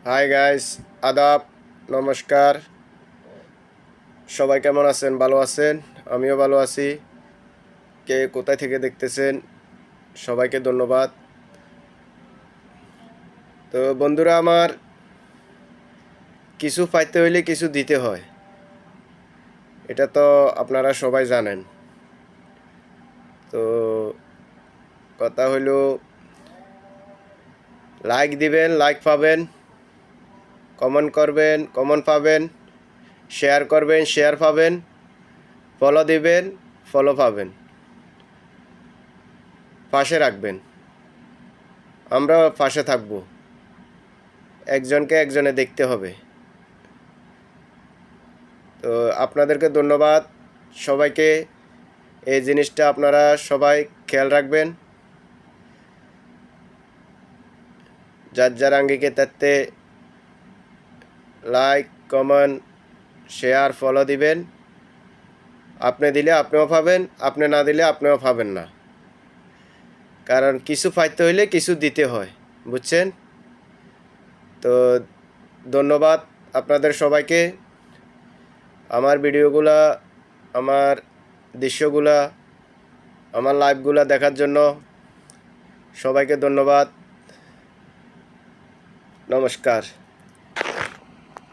Hi guys, আদাব, নমস্কার। সবাই কেমন আছেন? ভালো আছেন? আমিও ভালো আছি। কে কোথায় থেকে দেখতেছেন সবাইকে ধন্যবাদ। তো বন্ধুরা আমার, কিছু পাইতে হইলে কিছু দিতে হয়, এটা তো আপনারা সবাই জানেন। তো কথা হইল, লাইক দিবেন, লাইক পাবেন, কমেন্ট করবেন, কমেন্ট পাবেন, শেয়ার করবেন, শেয়ার পাবেন, ফলো দিবেন, ফলো পাবেন, পাশে রাখবেন, আমরা পাশে থাকব। একজনকে একজনে দেখতে হবে। তো আপনাদেরকে ধন্যবাদ সবাইকে। এই জিনিসটা আপনারা সবাই খেয়াল রাখবেন। যার যার আঙ্গিকে তাতে লাইক, কমেন্ট, শেয়ার, ফলো দিবেন। আপনি দিলে আপনিও পাবেন, আপনি না দিলে আপনিও পাবেন না। কারণ কিছু পাইতে হইলে কিছু দিতে হয়, বুঝছেন? তো ধন্যবাদ আপনাদের সবাইকে। আমার ভিডিওগুলা, আমার দৃশ্যগুলা, আমার লাইভগুলা দেখার জন্য সবাইকে ধন্যবাদ। নমস্কার।